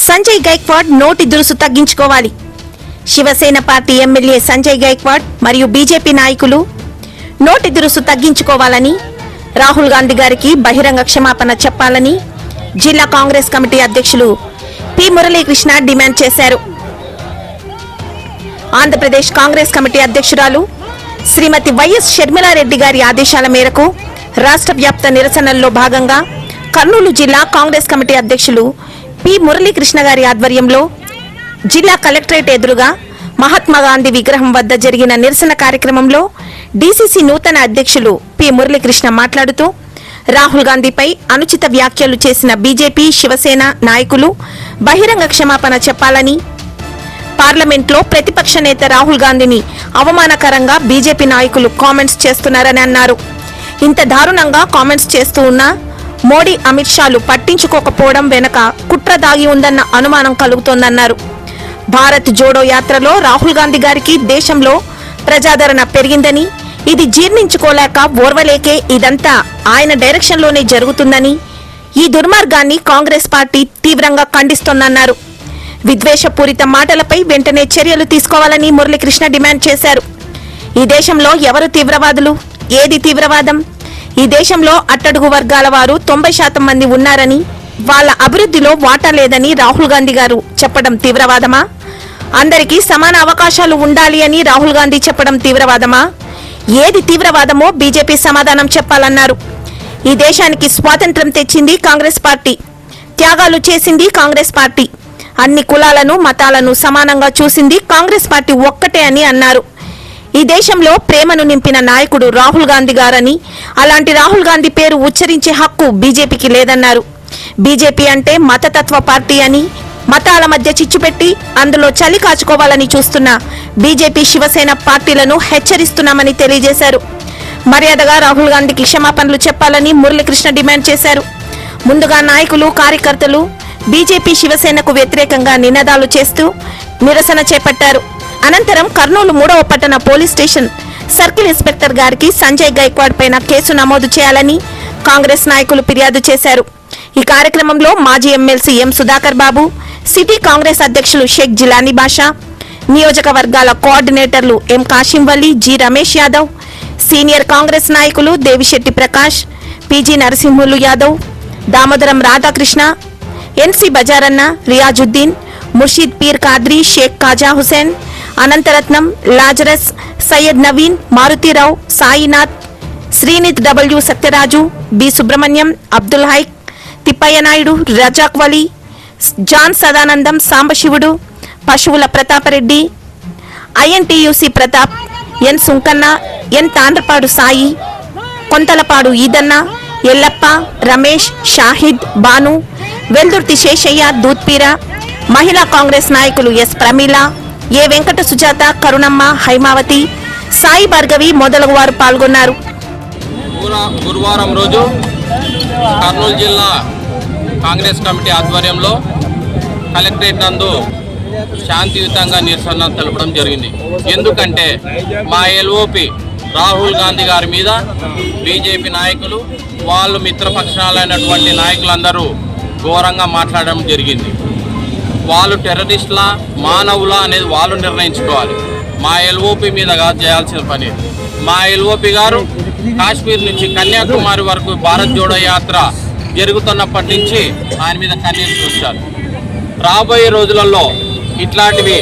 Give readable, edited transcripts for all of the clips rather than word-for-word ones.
సంజయ్ గైక్వాడ్ నోటి దురుసు తగ్గించుకోవాలి. Shiv Sena party MLA Sanjay Gaikwad మరియు బీజేపీ నాయకులు నోటి దురుసు తగ్గించుకోవాలని, రాహుల్ గాంధీ గారికి బహిరంగ క్షమాపణ చెప్పాలని జిల్లా కాంగ్రెస్ కమిటీ అధ్యక్షులు పి మురళీకృష్ణ డిమాండ్ చేశారు. ఆంధ్రప్రదేశ్ కాంగ్రెస్ కమిటీ అధ్యక్షురాలు శ్రీమతి వైఎస్ షర్మిలారెడ్డి గారి ఆదేశాల మేరకు రాష్ట్ర వ్యాప్త నిరసనల్లో భాగంగా కర్నూలు జిల్లా కాంగ్రెస్ కమిటీ అధ్యక్షులు పి మురళీకృష్ణ గారి ఆధ్వర్యంలో జిల్లా కలెక్టరేట్ ఎదురుగా మహాత్మా గాంధీ విగ్రహం వద్ద జరిగిన నిరసన కార్యక్రమంలో డీసీసీ నూతన అధ్యక్షులు పి మురళీకృష్ణ మాట్లాడుతూ రాహుల్ గాంధీపై అనుచిత వ్యాఖ్యలు చేసిన బీజేపీ, శివసేన నాయకులు బహిరంగ క్షమాపణ చెప్పాలని, పార్లమెంట్లో ప్రతిపక్ష నేత రాహుల్ గాంధీని అవమానకరంగా బీజేపీ నాయకులు కామెంట్స్ చేస్తున్నారని అన్నారు. ఇంత దారుణంగా కామెంట్స్ చేస్తూ ఉన్నా మోడీ, అమిత్ షాలు పట్టించుకోకపోవడం వెనుక కుట్ర దాగి ఉందన్న అనుమానం కలుగుతోందన్నారు. భారత్ జోడో యాత్రలో రాహుల్ గాంధీ గారికి దేశంలో ప్రజాదరణ పెరిగిందని, ఇది జీర్ణించుకోలేక ఓర్వలేకే ఇదంతా ఆయన డైరెక్షన్లోనే జరుగుతుందని, ఈ దుర్మార్గాన్ని కాంగ్రెస్ పార్టీ తీవ్రంగా ఖండిస్తోందన్నారు. విద్వేషపూరిత మాటలపై వెంటనే చర్యలు తీసుకోవాలని మురళీకృష్ణ డిమాండ్ చేశారు. ఈ దేశంలో ఎవరు తీవ్రవాదులు, ఏది తీవ్రవాదం? ఈ దేశంలో అట్టడుగు వర్గాల వారు 90% మంది ఉన్నారని, వాళ్ళ అభివృద్ధిలో వాటా లేదని రాహుల్ గాంధీ గారు చెప్పడం తీవ్రవాదమా? అందరికీ సమాన అవకాశాలు ఉండాలి అని రాహుల్ గాంధీ చెప్పడం తీవ్రవాదమా? ఏది తీవ్రవాదమో బీజేపీ సమాధానం చెప్పాలన్నారు. ఈ దేశానికి స్వాతంత్ర్యం తెచ్చింది కాంగ్రెస్ పార్టీ, త్యాగాలు చేసింది కాంగ్రెస్ పార్టీ, అన్ని కులాలను, మతాలను సమానంగా చూసింది కాంగ్రెస్ పార్టీ ఒక్కటే అని అన్నారు. ఈ దేశంలో ప్రేమను నింపిన నాయకుడు రాహుల్ గాంధీ గారని, అలాంటి రాహుల్ గాంధీ పేరు ఉచ్చరించే హక్కు బీజేపీకి లేదన్నారు. బీజేపీ అంటే మతతత్వ పార్టీ అని, మతాల మధ్య చిచ్చుపెట్టి అందులో చలి కాచుకోవాలని చూస్తున్న బీజేపీ, శివసేన పార్టీలను హెచ్చరిస్తున్నామని తెలియజేశారు. మర్యాదగా రాహుల్ గాంధీకి క్షమాపణలు చెప్పాలని మురళీకృష్ణ డిమాండ్ చేశారు. ముందుగా నాయకులు, కార్యకర్తలు బీజేపీ, శివసేనకు వ్యతిరేకంగా నినాదాలు చేస్తూ నిరసన చేపట్టారు. అనంతరం కర్నూలు 3వ పట్టణ పోలీస్ స్టేషన్ సర్కిల్ ఇన్స్పెక్టర్ గారికి సంజయ్ గైక్వాడ్ పైన కేసు నమోదు చేయాలని కాంగ్రెస్ నాయకులు ఫిర్యాదు చేశారు. ఈ కార్యక్రమంలో మాజీ MLC M Sudhakar Babu, city Congress అధ్యక్షులు షేక్ జిలానీ బాషా, నియోజకవర్గాల కోఆర్డినేటర్లు M Kasim Vali, G Ramesh Yadav, senior Congress నాయకులు Devisetti Prakash, PG Narasimhulu Yadav, Damodaram Radhakrishna, NC Bazaranna, Riyazuddin, Murshid Peer Qadri, Sheikh Khaja Hussain, Anantharatnam, Lazarus, Syed Naveen, Maruthirao, Sainath, Srinith W Satyaraju, B Subrahmanyam, Abdul Haik, Thippaiah Naidu, Razak Vali, John Sadanandam, Sambasivudu, Pasuvula Pratapareddy, INTUC Pratap, N Sunkanna, N Thandrapadu Sai, Konthalapadu Eedanna, Yellappa, Ramesh, Shahid, Banu, Veldurthi Seshayya, దూత్పీర, మహిళా కాంగ్రెస్ నాయకులు ఎస్ ప్రమీల, ఏ వెంకట సుజాత, కరుణమ్మ, హైమావతి, సాయి భార్గవి మొదలగు వారు పాల్గొన్నారు. గురువారం రోజు కర్నూలు జిల్లా కాంగ్రెస్ కమిటీ ఆధ్వర్యంలో కలెక్టరేట్ నందు శాంతియుతంగా నిరసన తెలపడం జరిగింది. ఎందుకంటే మా ఎల్ఓపి రాహుల్ గాంధీ గారి మీద బీజేపీ నాయకులు, వాళ్ళు మిత్రపక్షాలైనటువంటి నాయకులందరూ ఘోరంగా మాట్లాడడం జరిగింది. వాళ్ళు టెర్రరిస్టులా, మానవులా అనేది వాళ్ళు నిర్ణయించుకోవాలి. మా ఎల్ఓపి మీద కాదు చేయాల్సిన పని. మా ఎల్ఓపి గారు కాశ్మీర్ నుంచి కన్యాకుమారి వరకు భారత్ జోడో యాత్ర జరుగుతున్నప్పటి నుంచి ఆయన మీద కన్నీరు చూస్తారు. రాబోయే రోజులలో ఇట్లాంటివి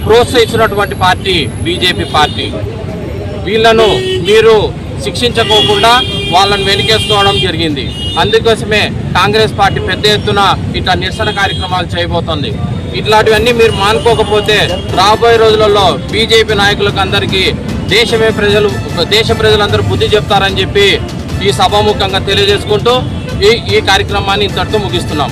ప్రోత్సహించినటువంటి పార్టీ బీజేపీ పార్టీ. వీళ్ళను మీరు శిక్షించకోకుండా వాళ్ళని వెనుకేసుకోవడం జరిగింది. అందుకోసమే కాంగ్రెస్ పార్టీ పెద్ద ఎత్తున ఇట్లా నిరసన కార్యక్రమాలు చేయబోతోంది. ఇట్లాంటివన్నీ మీరు మానుకోకపోతే రాబోయే రోజులలో బీజేపీ నాయకులకు అందరికీ దేశ ప్రజలందరూ బుద్ధి చెప్తారని చెప్పి ఈ సభాముఖంగా తెలియజేసుకుంటూ ఈ కార్యక్రమాన్ని ఇంతటితో ముగిస్తున్నాం.